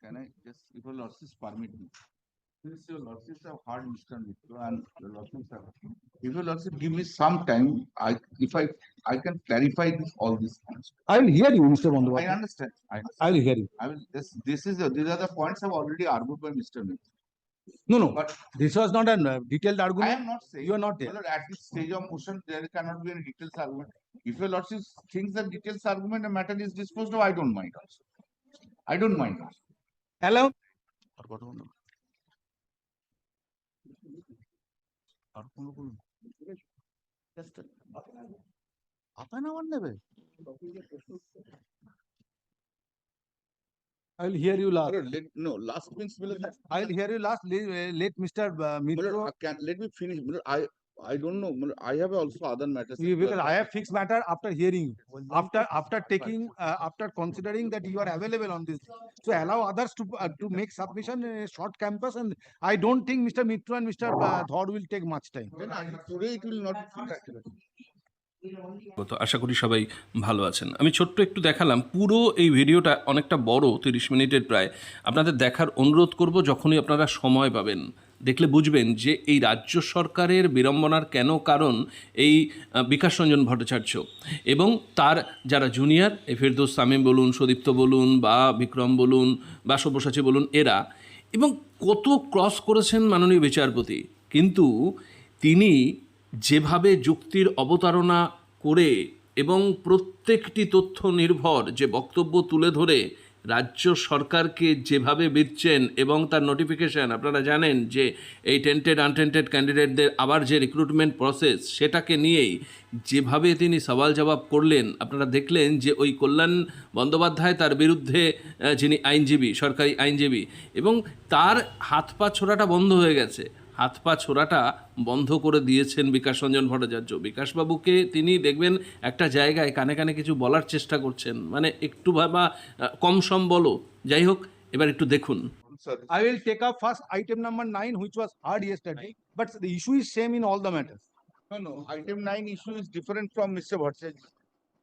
can I just, if your lordships permit me, since your lordships have heard Mr. Mitra and your lordships have, if your lordship give me some time, I can clarify all these points. I will hear you, Mr. I Bandyopadhyay. understand. I will hear you. I will. These are the points I've already argued by Mr. Mitra. No, But this was not a detailed I argument. am not saying You are not there. well, at this stage of motion there cannot be any details argument. If your lordship thinks that details argument a matter is disposed of, I don't mind also. I don't mind. Allow. Just half an hour নেবে? I will hear you last. No, last means I will hear you last. Let Mr. Mitra. let me finish. I don't know. I have also other matters. Because I have fixed matter after hearing, after taking, after considering that you are available on this. So allow others to make submission in a short campus, and I don't think Mr. Mitra and Mr. Dhod will take much time. Today it will not be finished. তো আশা করি সবাই ভালো আছেন। আমি ছোট্ট একটু দেখালাম, পুরো এই ভিডিওটা অনেকটা বড়, 30 মিনিটের প্রায়। আপনাদের দেখার অনুরোধ করব যখনই আপনারা সময় পাবেন, দেখলে বুঝবেন যে এই রাজ্য সরকারের বিড়ম্বনার কেন কারণ এই বিকাশ রঞ্জন ভট্টাচার্য এবং তার যারা জুনিয়র, ফেরদৌস তামিম বলুন, সুদীপ্ত বলুন, বা বিক্রম বলুন, বা সব্যসাচী বলুন, এরা এবং কত ক্রস করেছেন মাননীয় বিচারপতি। কিন্তু তিনি যেভাবে যুক্তির অবতারণা করে এবং প্রত্যেকটি তথ্য নির্ভর যে বক্তব্য তুলে ধরে রাজ্য সরকারকে যেভাবে বিচ্ছেন এবং তার নোটিফিকেশান, আপনারা জানেন যে এই টেন্টেড আনটেন্টেড ক্যান্ডিডেটদের আবার যে রিক্রুটমেন্ট প্রসেস, সেটাকে নিয়েই যেভাবে তিনি সওয়াল জবাব করলেন, আপনারা দেখলেন যে ওই কল্যাণ বন্দ্যোপাধ্যায় তার বিরুদ্ধে যিনি আইনজীবী, সরকারি আইনজীবী, এবং তার হাত পা ছোড়াটা বন্ধ হয়ে গেছে। হাত পা ছোড়াটা বন্ধ করে দিয়েছেন বিকাশ রঞ্জন ভট্টাচার্য। বিকাশবাবুকে তিনি দেখবেন একটা জায়গায় কানে কানে কিছু বলার চেষ্টা করছেন, মানে একটু ভাবা কম সম বলো, যাই হোক, এবার একটু দেখুন। I will take up first item number 9, which was heard yesterday, but the issue is same in all the matters. No. Item 9 issue is different from Mr. Bhattacharya.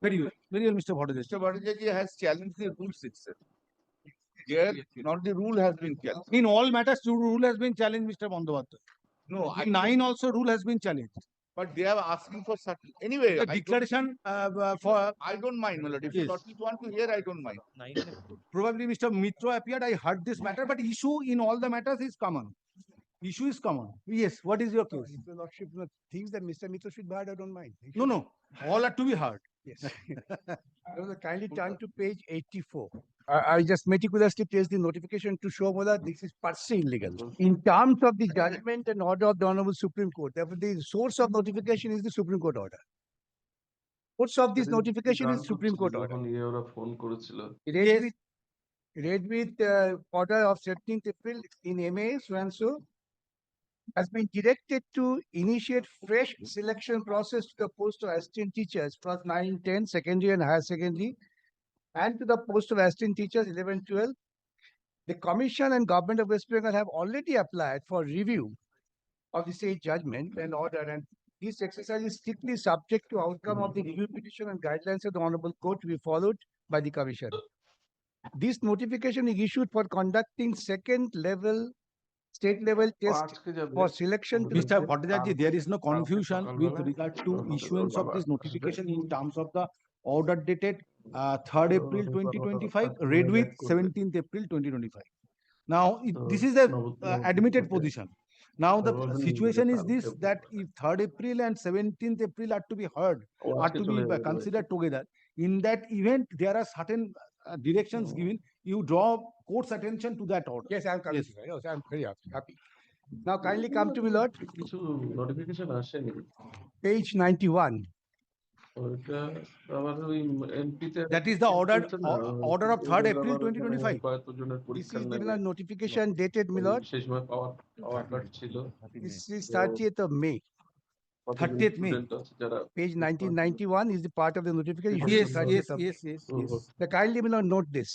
Very well, Mr. Bhattacharya. Mr. Bhattacharya has challenged the rules itself. Here, not the rule has been challenged. In all matters, the rule has been challenged, Mr. Bandyopadhyay. No, In 9 also rule has been challenged. but they are asking for certain. Anyway, The declaration for I don't mind, my lord. If you want to hear, I don't mind. probably Mr. Mitra appeared. I heard this matter, but issue in all the matters is common. Issue is common. Yes. What is your case? If the Lordship thinks that Mr. Mitra should be heard, I don't mind. No. All are to be heard. Yes. Kindly turn to page 84. I just meticulously placed the notification to show whether this is per se illegal. In terms of the judgment and order of the Honorable Supreme Court, therefore the source of notification is the Supreme Court order. Source of this notification is Supreme Court order. Read with order of 17th April in MA, so and so, has been directed to initiate fresh selection process to the post of assistant teachers, plus 9, 10, secondary and higher secondary, and to the post of assistant teachers 11, 12. The Commission and Government of West Bengal have already applied for review of the state judgment and order, and this exercise is strictly subject to outcome of the review petition and guidelines of the Honorable Court to be followed by the Commission. This notification is issued for conducting second level state level test for selection. Mr. Bhattacharya, there is no confusion with regard to issuance of this notification in terms of the order dated 3rd April 2025, read with 17th April 2025. Now, this is the admitted position. Now, the situation is this, that if 3rd April and 17th April are to be heard, are to be considered together, in that event, there are certain directions given. You draw court's attention to that order. Yes, I am coming. Yes, I am very happy. Now, kindly come to me, Lord. Notification আসেনি। Page 91. That is the order of 3rd April 2025. This is the notification dated, my lord. This is 30th of May. 30th May. Page 1991 is the part of the notification. Yes. The kindly, my lord, note this.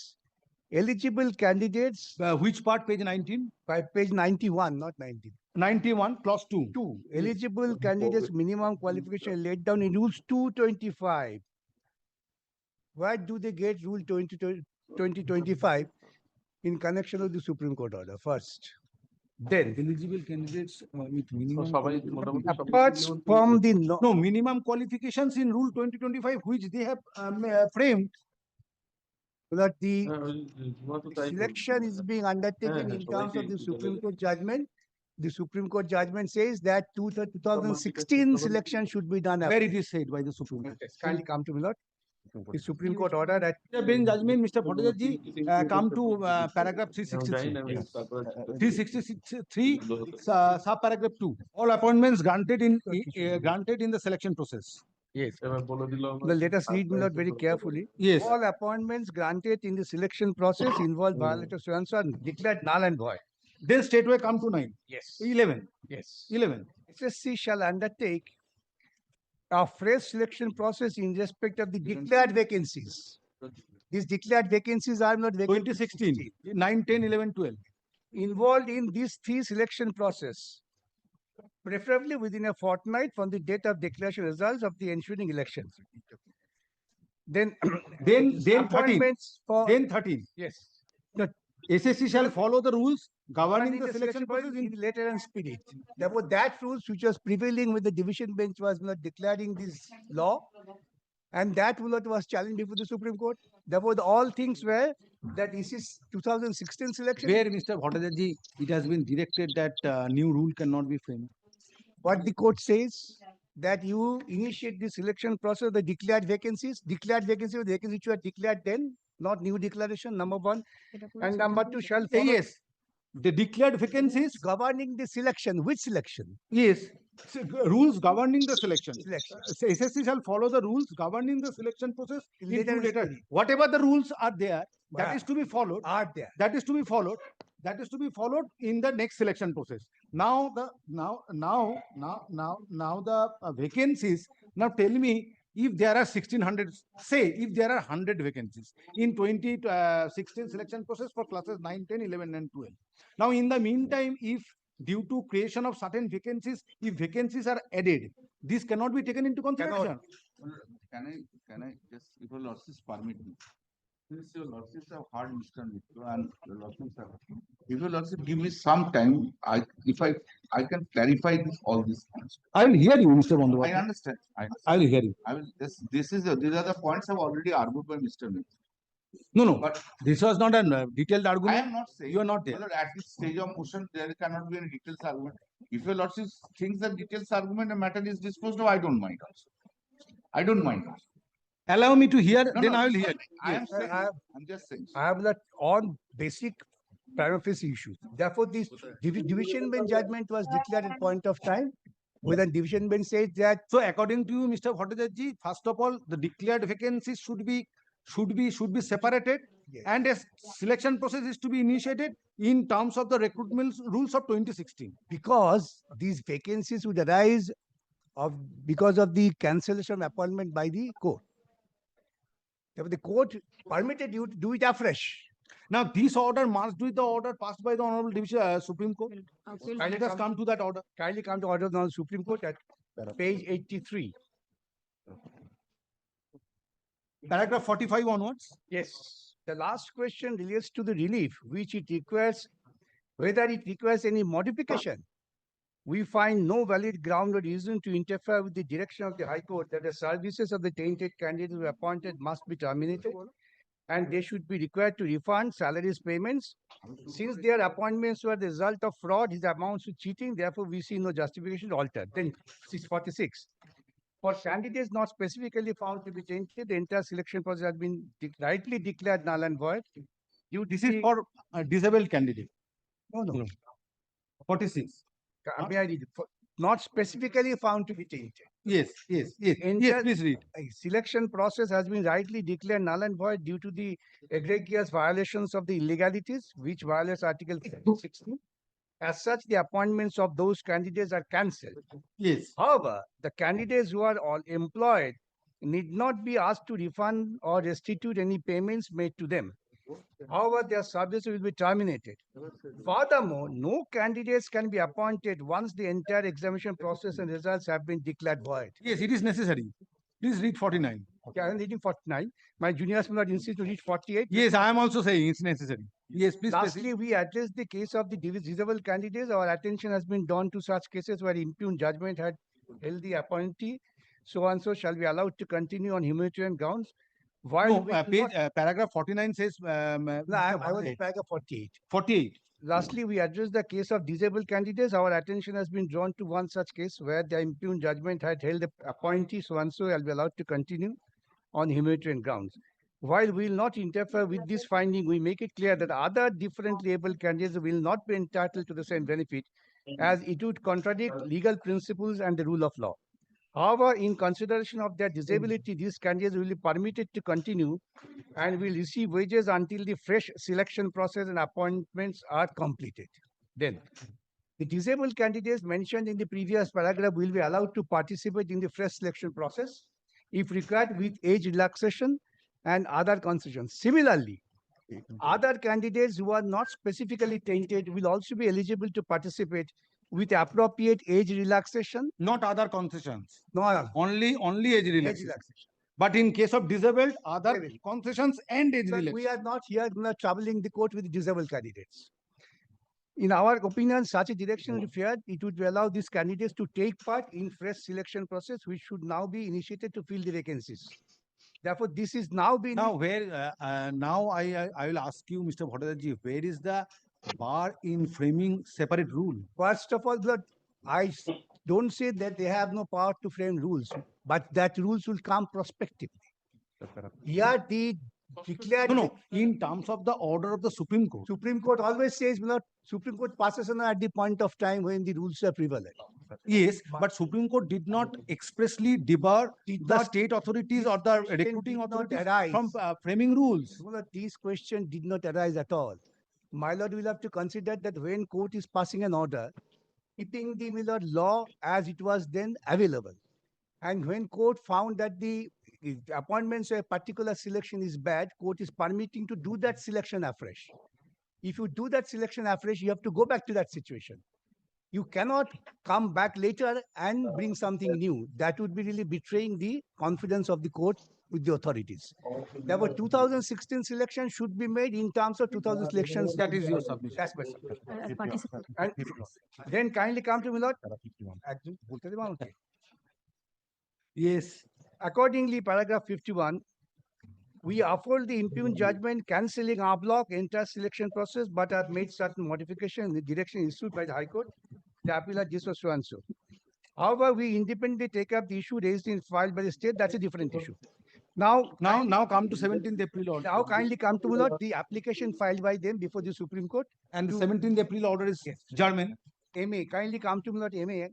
Eligible candidates. Which part? Page 19? By page 91, not 19. 91 plus 2. 2. Eligible candidates minimum qualification laid down in rules 225. Where do they get rule 2025? in connection with the Supreme Court order first. Then, Eligible candidates with minimum সবাই qualifications. মোটামুটি সব apart from the No, minimum qualifications in Rule 2025, which they have framed. that the হ্যাঁ, ওই হিমন্ত তাই বলছে। selection is being undertaken হ্যাঁ, in terms সবাইকে of the একটু Supreme বলে Court judgment. The Supreme Court judgment says that 2016 selection should be done. Where it is said by the Supreme Court. Kindly come to me, Lord. The Supreme Court order that After being judgment, Mr. Bhattacharya, come to paragraph আমি জানি না, 363. আমি তারপরে 363, subparagraph 2. All appointments granted in the selection process. yes. এবার বলে দিল আমার। Now let us read me out very carefully. Yes. All appointments granted in the selection process involve violator so and so are declared null and void. Then straightway come to 9. Yes. 11. Yes. 11. SSC shall undertake a fresh selection process in respect of the declared vacancies. These declared vacancies are not vacancies 2016. 9, 10, 11, 12. involved in these three selection process, preferably within a fortnight from the date of declaration results of the ensuing elections. Then, Then 13. appointments for Then 13. yes, SSC shall follow the rules governing the selection process in letter and spirit. Therefore, that rules which was prevailing with the division bench was not declaring this law, and that rule was challenged before the Supreme Court. Therefore, all things were that this is 2016 selection. where, Mr. Bhattacharya, it has been directed that new rule cannot be framed. What the court says that you initiate the selection process of the declared vacancies which were declared then, not new declaration, number one. And number two shall follow Yes, the declared vacancies. governing the selection. Which selection? Yes, rules governing the selection. Selection. SSC shall follow the rules governing the selection process. Later into later. spirit. Whatever the rules are there, that Wow. is to be followed. Are there? That is to be followed. That is to be followed in the next selection process. Now the vacancies. Now tell me, if there are 1600, say if there are 100 vacancies in 2016 selection process for classes 9, 10, 11, and 12. Now in the meantime, if due to creation of certain vacancies, if vacancies are added, this cannot be taken into consideration. Can I just, if your lordships permit me? Since your lordships have heard Mr. Mitra and your lordships have, if your lordship give me some time, I can clarify all these points. I will hear you, Mr. I Bandyopadhyay. understand. I will hear you. I will, these are the points I've already argued by Mr. Mitra. No, But this was not a detailed I argument. am not saying. You are not there. whether at this stage of motion, there cannot be any details argument. If your lordship thinks that details argument, the matter is disposed of, I don't mind also. I don't mind. Allow me to hear, No, then no, I will hear. I am Sir, saying, I'm just saying. I have that on basic prima facie issues. Therefore, this division bench judgment was declared at point of time. When the division bench says that So according to you, Mr. Bhattacharya, first of all, the declared vacancies should be separated, yes, and a selection process is to be initiated in terms of the recruitment rules of 2016. because these vacancies would arise because of the cancellation of appointment by the court. Therefore, the court permitted you to do it afresh. Now, this order merged with the order passed by the Honorable Supreme Court. Let us come to that order. Kindly come to order of the Supreme Court at page 83. Paragraph 45 onwards. Yes. The last question relates to the relief, which it requires, whether it requires any modification. We find no valid ground or reason to interfere with the direction of the High Court that the services of the tainted candidates who are appointed must be terminated, and they should be required to refund salaries payments. Since their appointments were the result of fraud, his amounts to cheating, therefore we see no justification to alter. Then 646. For candidates not specifically found to be tainted, the entire selection process has been rightly declared null and void. This is for a disabled candidate. No. 46. May I read it? Not specifically found to be tainted. Yes, please read. A selection process has been rightly declared null and void due to the egregious violations of the illegalities, which violates Article 16. As such, the appointments of those candidates are cancelled. Yes. However, the candidates who are all employed need not be asked to refund or restitute any payments made to them. However, their services will be terminated. Furthermore, no candidates can be appointed once the entire examination process and results have been declared void. Yes, it is necessary. Please read 49. Okay, I am reading 49. My juniors will not insist to read 48. Yes, I am also saying it's necessary. Yes, please. Lastly, we addressed the case of the disabled candidates. Our attention has been drawn to such cases where impugned judgment had held the appointee so and so shall be allowed to continue on humanitarian grounds. While No, we do page, not- paragraph 49 says, No, I was in paragraph 48. 48. Lastly, we addressed the case of disabled candidates. Our attention has been drawn to one such case where the impugned judgment had held the appointee so and so shall be allowed to continue on humanitarian grounds. While we will not interfere with this finding, we make it clear that other differently able candidates will not be entitled to the same benefit, as it would contradict legal principles and the rule of law. However, in consideration of their disability, these candidates will be permitted to continue and will receive wages until the fresh selection process and appointments are completed. Then, the disabled candidates mentioned in the previous paragraph will be allowed to participate in the fresh selection process if required with age relaxation and other concessions. Similarly, other candidates who are not specifically tainted will also be eligible to participate with appropriate age relaxation. Not other concessions. No, Only age age relaxation. relaxation. But in case of disabled, other Wait, wait. concessions and age But we relaxation. are not here troubling the court with disabled candidates. In our opinion, such a direction if required, it would allow these candidates to take part in fresh selection process, which should now be initiated to fill the vacancies. Therefore, this is now being Now, where now I will ask you, Mr. Bhattacharya, where is the bar in framing separate rule? first of all, don't say that they have no power to frame rules, but that rules will come prospectively. Here, the declared No, in terms of the order of the Supreme Court. Supreme Court always says, Supreme Court passes on at the point of time when the rules are prevalent. Yes, but Supreme Court did not expressly debar Did the not- state authorities or the question recruiting did not authorities arise. from framing rules. These questions did not arise at all. My lord will have to consider that when court is passing an order, keeping the law as it was then available. And when court found that the appointments of a particular selection is bad, court is permitting to do that selection afresh. If you do that selection afresh, you have to go back to that situation. You cannot come back later and bring something new. That would be really betraying the confidence of the court with the authorities. Therefore, 2016 selection should be made in terms of 2000 selections. That is your submission. That's my submission. And then kindly come to me, Lord. একজন বলতে দেবো আমাকে? Yes. Accordingly, paragraph 51, we uphold the impugned judgment cancelling our block entire selection process, but have made certain modification in the direction issued by the High Court. The appeal this was so and so. However, we independently take up the issue raised in filed by the state. That's a different issue. Now Come to 17th April order. now kindly come to me, Lord, the application filed by them before the Supreme Court. And the 17th April order is Yes. German. MA, kindly come to me, Lord, MA.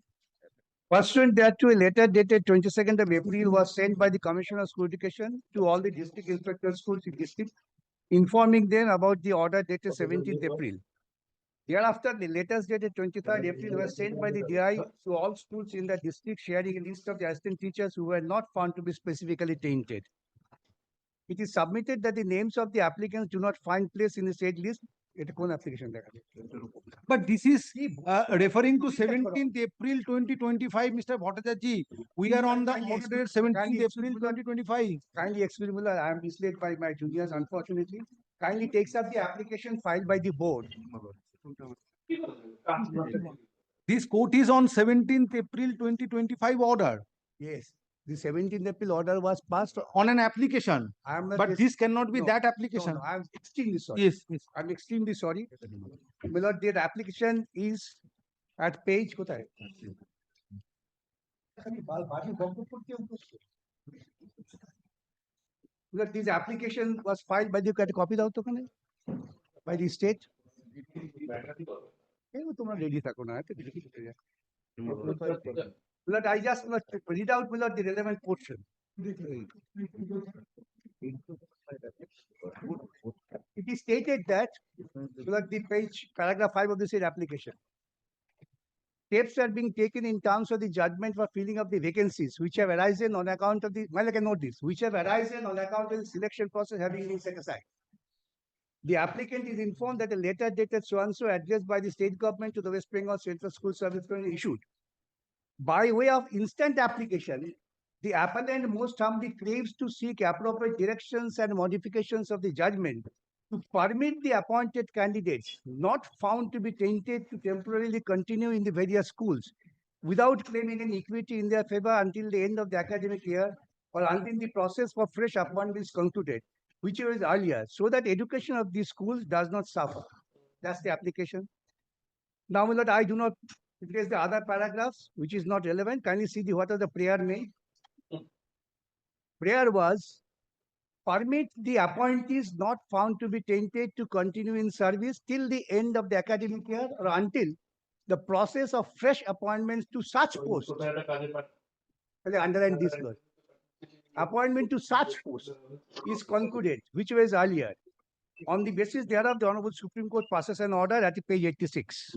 Pursuant thereto, a letter dated 22nd of April was sent by the Commissioner of School Education to all the district inspector schools in district, informing them about the order dated 17th April. Thereafter, the letters dated 23rd April were sent by the DI to all schools in the district, sharing a list of the assistant teachers who were not found to be specifically tainted. It is submitted that the names of the applicants do not find place in the state list. It কোন application দেখা যাচ্ছে? But this is referring to 17th April 2025, Mr. Bhattacharya. We are on the order date 17th April 2025. Kindly excuse me, Lord, I am misled by my juniors, unfortunately. Kindly takes up the application filed by the board. This court is on 17th April 2025 order Yes, the 17th April order was passed. on an application. I am not. But this cannot be No, that no, application. no, I am extremely sorry. Yes, yes. I'm extremely sorry. My lord, the application is at page কোথায়? Look, this application was filed by the copy দাও তো ওখানে? By the state. তোমরা ready থাকো না Lord, I just read out the relevant portion. It is stated that, Lord, the page, paragraph 5 of the said application. Steps are being taken in terms of the judgment for filling of the vacancies which have arisen on account of the, well, I can note this, which have arisen on account of the selection process having been set aside. The applicant is informed that a letter dated so and so addressed by the state government to the West Bengal Central School Service Commission issued. By way of instant application, the appellant most humbly craves to seek appropriate directions and modifications of the judgment to permit the appointed candidates not found to be tainted to temporarily continue in the various schools without claiming any equity in their favor until the end of the academic year or until the process for fresh appointment is concluded, whichever is earlier, so that education of these schools does not suffer. That's the application. Now, my lord, I do not replace the other paragraphs, which is not relevant. Kindly see what are the prayer made. Prayer was permit the appointees not found to be tainted to continue in service till the end of the academic year or until the process of fresh appointments to such posts. Underline this word. Appointment to such posts is concluded, which was earlier. On the basis thereof, the Honorable Supreme Court passes an order at page 86.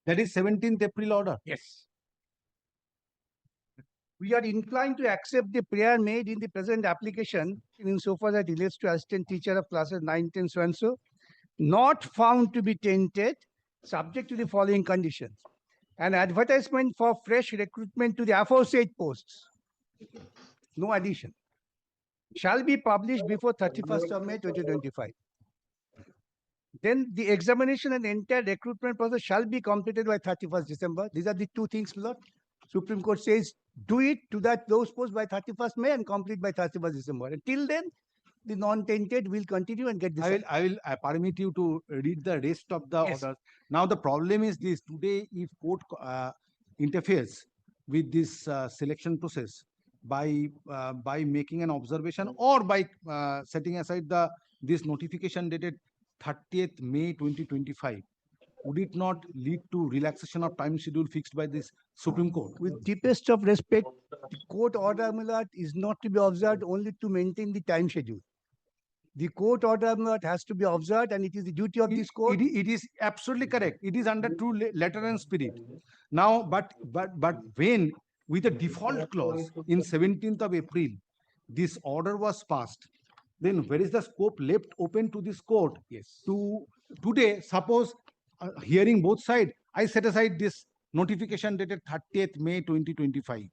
That is 17th April order. Yes. We are inclined to accept the prayer made in the present application insofar as it relates to assistant teacher of classes 9, 10, so and so, not found to be tainted, subject to the following conditions. An advertisement for fresh recruitment to the aforesaid posts, no addition, shall be published before 31st of May 2025. Then the examination and entire recruitment process shall be completed by 31st December. These are the two things, Lord. Supreme Court says do it to those posts by 31st May and complete by 31st December. Until then, the non-tainted will continue and get this. I will permit you to read the rest of the Yes. orders. Now the problem is this: today, if court interferes with this selection process by making an observation or by setting aside this notification dated 30th May 2025, would it not lead to relaxation of time schedule fixed by this Supreme Court? With deepest of respect, the court order, my lord, is not to be observed only to maintain the time schedule. The court order, my lord, has to be observed, and it is the duty of this court. It is absolutely correct. It is under true letter and spirit. Now, but when with a default clause in 17th of April, this order was passed, then where is the scope left open to this court? Yes. To today, suppose hearing both sides, I set aside this notification dated 30th May 2025.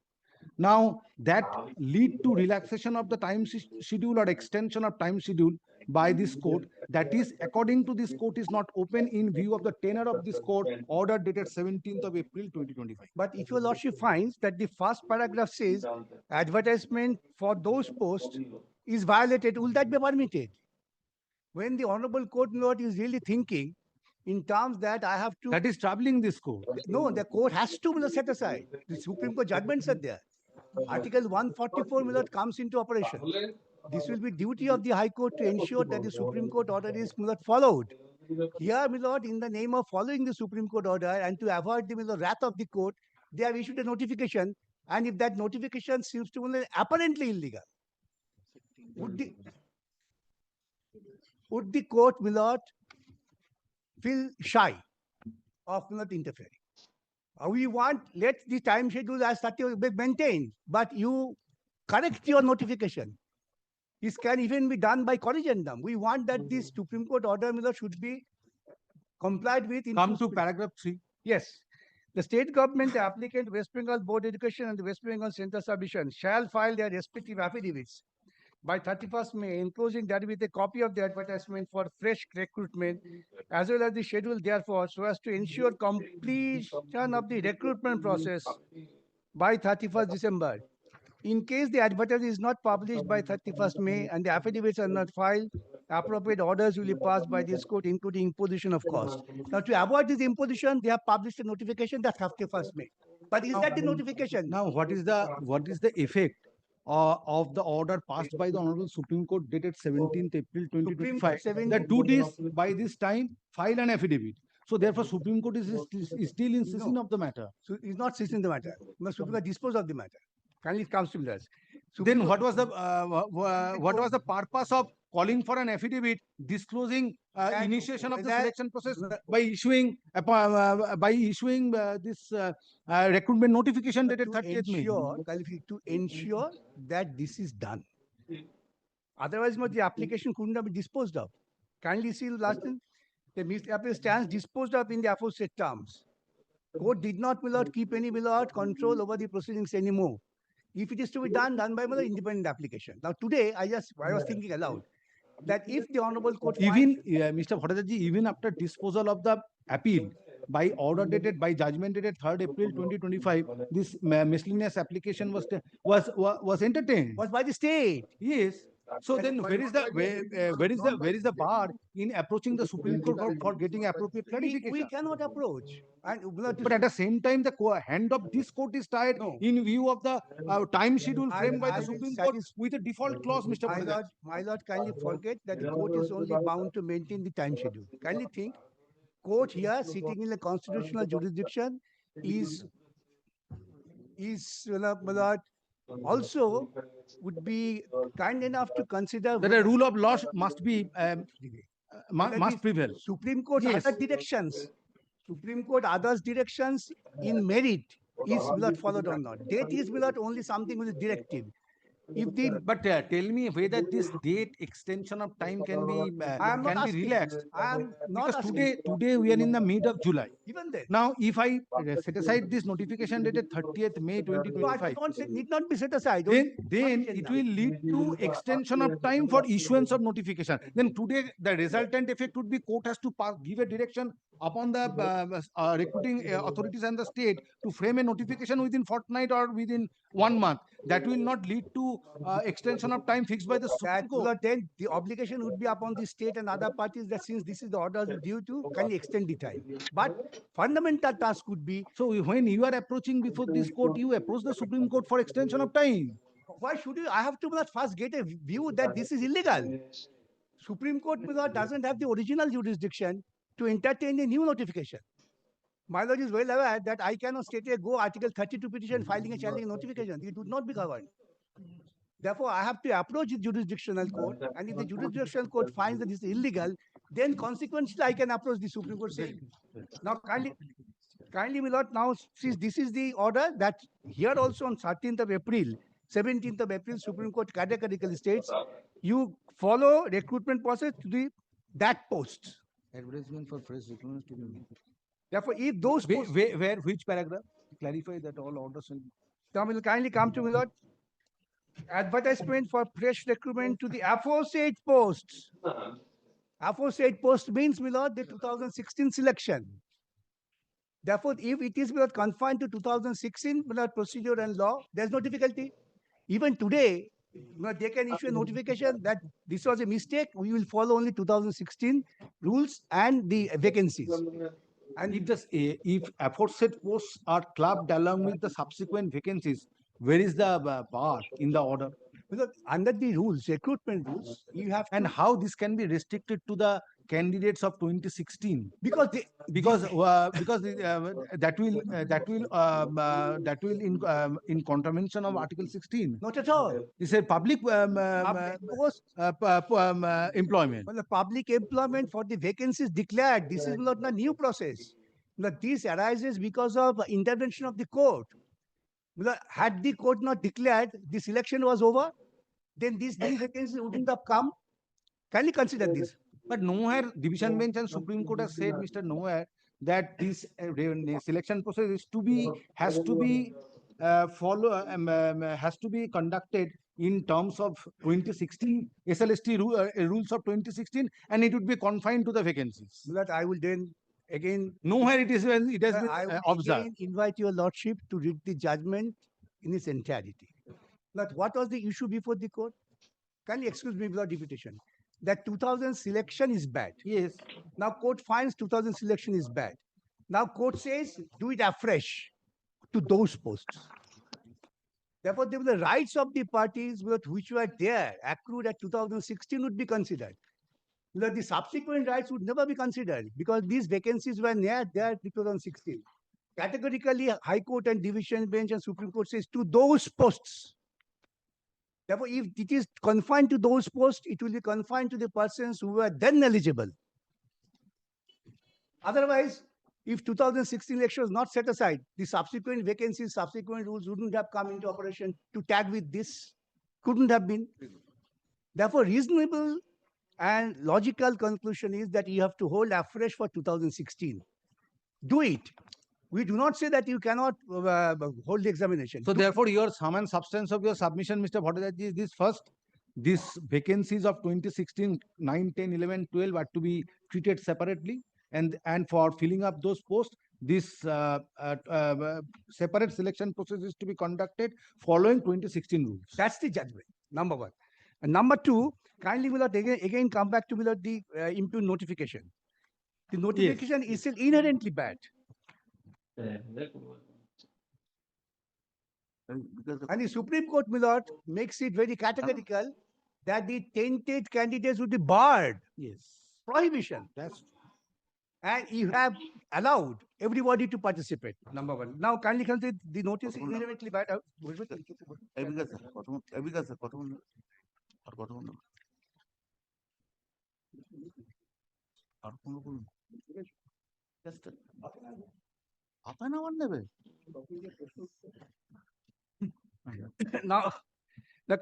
Now that lead to relaxation of the time schedule or extension of time schedule by this court, that is according to this court is not open in view of the tenor of this court order dated 17th of April 2025. But if your lordship finds that the first paragraph says advertisement for those posts is violated, will that be permitted? When the honorable court, my lord, is really thinking in terms that I have to. That is troubling this court. No, the court has to set aside. The Supreme Court judgments are there. Article 144, my lord, comes into operation. This will be duty of the High Court to ensure that the Supreme Court order is, my lord, followed. Here, my lord, in the name of following the Supreme Court order and to avoid the, my lord, wrath of the court, they have issued a notification. And if that notification seems to be apparently illegal, would the court, my lord, feel shy of not interfering? We want, let the time schedule as such be maintained, but you correct your notification. This can even be done by corrigendum. We want that this Supreme Court order, my lord, should be complied with. Come to paragraph 3. Yes. The state government, the applicant, West Bengal Board Education and the West Bengal Central Submission shall file their respective affidavits by 31st May, enclosing that with a copy of the advertisement for fresh recruitment, as well as the schedule therefore, so as to ensure completion of the recruitment process by 31st December. In case the advertisement is not published by 31st May and the affidavits are not filed, appropriate orders will be passed by this court, including imposition of cost. Now, to avoid this imposition, they have published a notification that's 31st May. But is that the notification? Now, what is the effect of the order passed by the Honorable Supreme Court dated 17th April 2025? That do this by this time, file an affidavit. So therefore, Supreme Court is still in session of the matter. So it's not session the matter. The Supreme Court dispose of the matter. Finally, it comes to us. Then what was the purpose of calling for an affidavit disclosing initiation of the selection process by issuing this recruitment notification dated 30th May? To ensure that this is done. Otherwise, the application could not be disposed of. Kindly see last time, the misapplication stands disposed of in the aforesaid terms. Court did not, my lord, keep any, my lord, control over the proceedings anymore. If it is to be done by another independent application. Now today, I was thinking aloud that if the honorable court Even Mr. Bhattacharya, even after disposal of the appeal by order dated by judgment dated 3rd April 2025, this miscellaneous application was entertained. was by the state. Yes. So But- then but where is the not by where is the bar in approaching the Supreme Court for getting appropriate clarification? We cannot approach. And But at the same time, the hand of this court is tied No. in view of the time schedule framed by I the will Supreme Court satis- with a default clause, Mr. Bhattacharya. my lord, kindly forget that the court is only bound to maintain the time schedule. Kindly think, court here sitting in the constitutional jurisdiction is my lord, also would be kind enough to consider That a rule of law must be whether must the prevail. Supreme Court Yes. other directions, Supreme Court others directions in merit is not followed or not. Date is not only something which is directive. If the But tell me whether this date extension of time can be I am not can be asking. relaxed. I am not Because asking. today we are in the mid of July. Even then. Now, if I set aside this notification dated 30th May So I 2025, don't say, need not be set aside. then it will lead to extension of time for issuance of notification. Then today the resultant effect would be court has to give a direction upon the recruiting authorities and the state to frame a notification within fortnight or within 1 month. That will not lead to extension of time fixed by the Supreme That Court. then the obligation would be upon the state and other parties that since this is the order due to, can you extend the time? But fundamental task would be, So when you are approaching before this court, you approach the Supreme Court for extension of time. why should you? I have to first get a view that this is illegal. Supreme Court doesn't have the original jurisdiction to entertain a new notification. My lord is well aware that I cannot straight away go Article 32 petition filing a challenge notification. It would not be governed. Therefore, I have to approach the jurisdictional court, and if the jurisdictional court finds that this is illegal, then consequently I can approach the Supreme Court saying, now kindly, my lord, now since this is the order that here also on 13th of April, 17th of April, Supreme Court categorically states, you follow recruitment process to that post. Advertisement for fresh recruitment to be made. Therefore, if those posts, Where which paragraph? Clarify that all orders will. now will kindly come to me, lord. Advertisement for fresh recruitment to the aforesaid posts. Aforesaid post means, my lord, the 2016 selection. Therefore, if it is confined to 2016 procedure and law, there's no difficulty. Even today, they can issue a notification that this was a mistake. We will follow only 2016 rules and the vacancies. And if aforesaid posts are clubbed along with the subsequent vacancies, where is the bar in the order? Because under the rules, recruitment rules, you have And how this can be restricted to the candidates of 2016? because that will in contravention of Article 16. not at all. This is a public Post, employment. well, the public employment for the vacancies declared. This is not a new process. This arises because of intervention of the court. Had the court not declared the selection was over, then these new vacancies wouldn't have come. Kindly consider this. But nowhere division bench and Supreme Court has said, Mr. Nowhere, that this selection process has to be conducted in terms of 2016 SLST rules of 2016, and it would be confined to the vacancies. That I will then again. Nowhere it has been I will observed. again invite your lordship to read the judgment in its entirety. But what was the issue before the court? Kindly excuse me without repetition. That 2000 selection is bad. Yes. Now court finds 2000 selection is bad. Now court says do it afresh to those posts. Therefore, the rights of the parties which were there accrued at 2016 would be considered. The subsequent rights would never be considered because these vacancies were there in 2016. Categorically, High Court and Division Bench and Supreme Court says to those posts. Therefore, if it is confined to those posts, it will be confined to the persons who were then eligible. Otherwise, if 2016 election was not set aside, the subsequent vacancies, subsequent rules wouldn't have come into operation to tag with this. Couldn't have been. Therefore, reasonable and logical conclusion is that you have to hold afresh for 2016. Do it. We do not say that you cannot hold the examination. So therefore, your sum and substance of your submission, Mr. Bhattacharya, is this first, these vacancies of 2016, 9, 10, 11, 12 are to be treated separately, and for filling up those posts, this separate selection process is to be conducted following 2016 rules. That's the judgment, number one. And number two, kindly will not again come back to the impute notification. The notification is still inherently bad. And the Supreme Court, my lord, makes it very categorical that the tainted candidates would be barred. Yes. Prohibition. That's And you have allowed everybody to participate. Number one. Now, kindly come to the notice is inherently bad. Just half an hour নেবে? Now,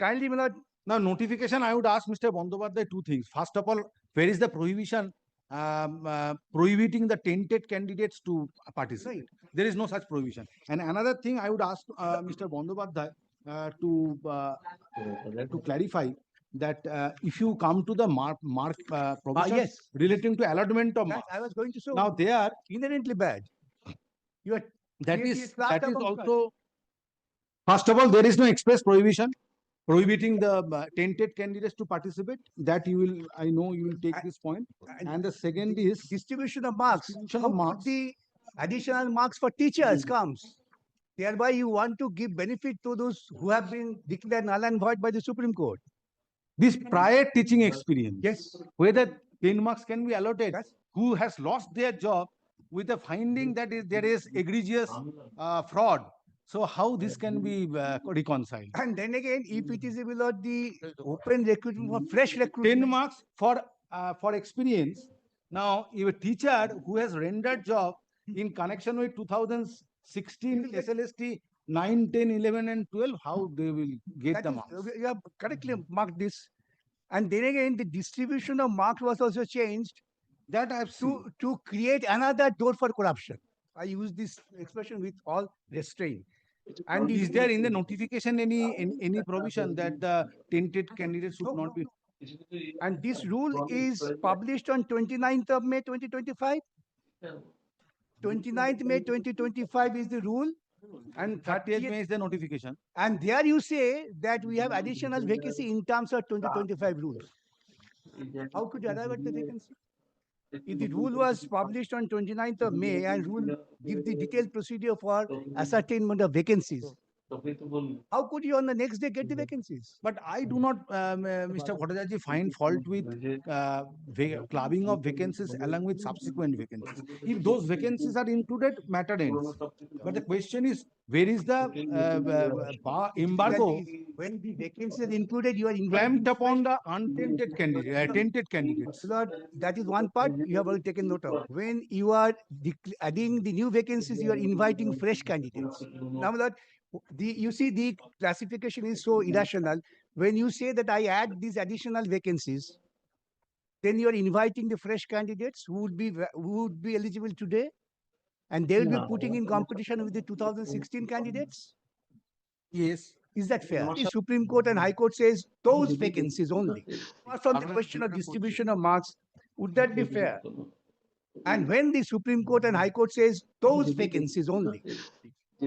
kindly, my lord, now notification. I would ask Mr. Bandyopadhyay two things. First of all, where is the prohibition prohibiting the tainted candidates to participate? There is no such prohibition. And another thing, I would ask Mr. Bandyopadhyay to clarify that if you come to the mark provision yes, relating to allotment of that marks, I was going to show. now they are Inherently bad. You are that clearly is classed among also, first of all, there is no express prohibition prohibiting the tainted candidates to participate. That you will, I know you will take this point. And the second is distribution of marks. distribution How of could marks. the additional marks for teachers comes? Thereby, you want to give benefit to those who have been declared null and void by the Supreme Court. This prior teaching experience, Yes. whether 10 marks can be allotted, Yes. who has lost their job with the finding that there is egregious fraud. So how this can be reconciled? And then again, if it is below the open recruitment for fresh recruitment, 10 marks for experience. Now, if a teacher who has rendered job in connection with 2016 SLST 9, 10, 11 and 12, how they will get that the is, marks? you have correctly marked this. And then again, the distribution of marks was also changed That I have seen. to create another door for corruption. I use this expression with all restraint. And Is there in the notification any provision that the tainted candidates should not be? And this rule is published on 29th of May 2025. 29th May 2025 is the rule, and 30th May is the notification. And there you say that we have additional vacancy in terms of 2025 rules. How could you arrive at the vacancy? If the rule was published on 29th of May and rule gives the detailed procedure for ascertainment of vacancies, how could you on the next day get the vacancies? But I do not, Mr. Bhattacharya, find fault with clubbing of vacancies along with subsequent vacancies. If those vacancies are included, matter ends. But the question is, where is the embargo When the vacancies are included, you are clamped upon the untainted candidate, tainted candidates? Lord, that is one part you have already taken note of. When you are adding the new vacancies, you are inviting fresh candidates. Now, Lord, you see the classification is so irrational. When you say that I add these additional vacancies, then you are inviting the fresh candidates who would be eligible today, and they will be putting in competition with the 2016 candidates. Yes. Is that fair? The Supreme Court and High Court says those vacancies only. Apart from the question of distribution of marks, would that be fair? And when the Supreme Court and High Court says those vacancies only,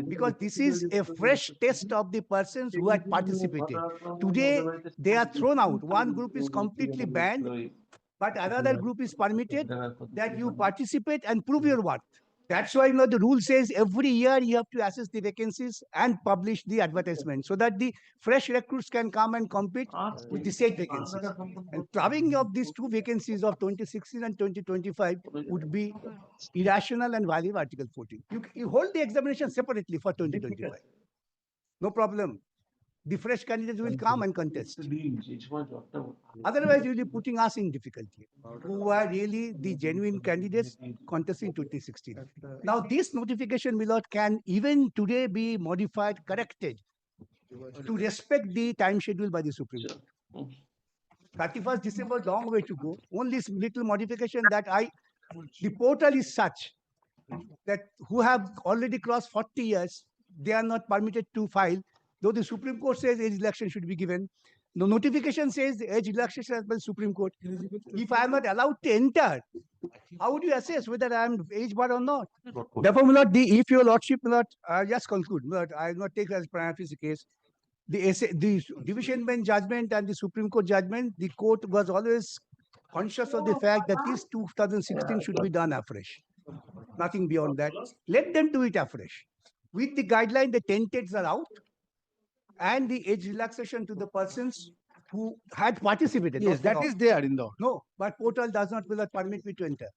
because this is a fresh test of the persons who had participated. Today, they are thrown out. One group is completely banned, but another group is permitted that you participate and prove your worth. That's why the rule says every year you have to assess the vacancies and publish the advertisement so that the fresh recruits can come and compete with the same vacancies. And clubbing of these two vacancies of 2016 and 2025 would be irrational and violate Article 14. You hold the examination separately for 2025. No problem. The fresh candidates will come and contest. Otherwise, you'll be putting us in difficulty, who are really the genuine candidates contesting 2016. Now, this notification, my lord, can even today be modified, corrected to respect the time schedule by the Supreme Court. 31st December, long way to go. Only little modification that the portal is such that who have already crossed 40 years, they are not permitted to file. Though the Supreme Court says age relaxation should be given, the notification says the age relaxation as well Supreme Court. If I am not allowed to enter, how would you assess whether I am age bar or not? Therefore, my lord, if your lordship, my lord, just conclude, my lord, I will not take as prima facie case. The division bench judgment and the Supreme Court judgment, the court was always conscious of the fact that this 2016 should be done afresh. Nothing beyond that. Let them do it afresh. With the guideline, the taints are out, and the age relaxation to the persons who had participated. Yes, not that all. is there in the No, but portal does not will not permit me to enter.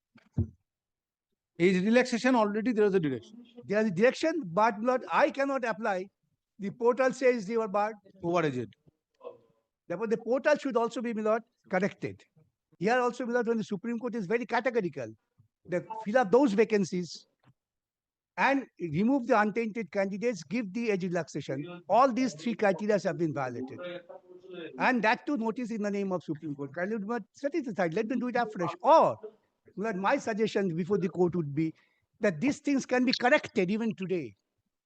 age relaxation. Already there is a direction. There is a direction, but not I cannot apply. The portal says they were barred. Overaged. Therefore, the portal should also be, my lord, corrected. Here also, my lord, when the Supreme Court is very categorical, they fill up those vacancies and remove the untainted candidates, give the age relaxation. All these three criteria have been violated. And that too notice in the name of Supreme Court. Kindly do not set it aside, let them do it afresh. Or my suggestion before the court would be that these things can be corrected even today.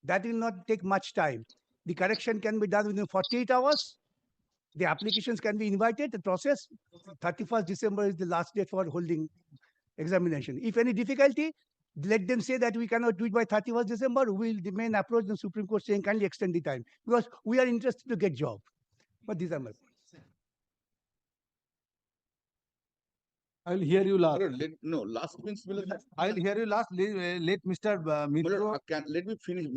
That will not take much time. The correction can be done within 48 hours. The applications can be invited, the process. 31st December is the last date for holding examination. If any difficulty, let them say that we cannot do it by 31st December. We will remain approach the Supreme Court saying kindly extend the time because we are interested to get job. But these are my points. I will hear you last. No, last means, I will hear you last. Let Mr. Mitro. let me finish.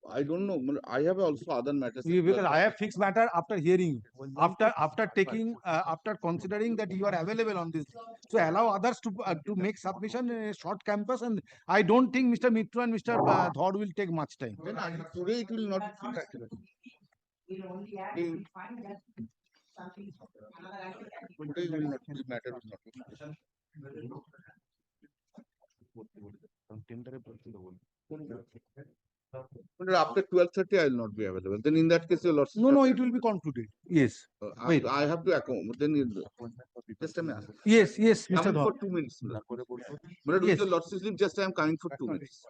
I don't know. I have also other matters. Because I have fixed matter after hearing you. After considering that you are available on this. So allow others to make submission in a short campus, and I don't think Mr. Mitro and Mr. Dhod will take much time. Then today it will not be finished. Today will not be matter will not be finished. After 12:30, I will not be available. Then in that case, your lordship. No, it will be concluded. Yes. Wait. I have to accommodate. Then just a minute. Yes, Mr. Coming Dhod. for 2 minutes. With Yes. your lordship, just I am coming for 2 minutes.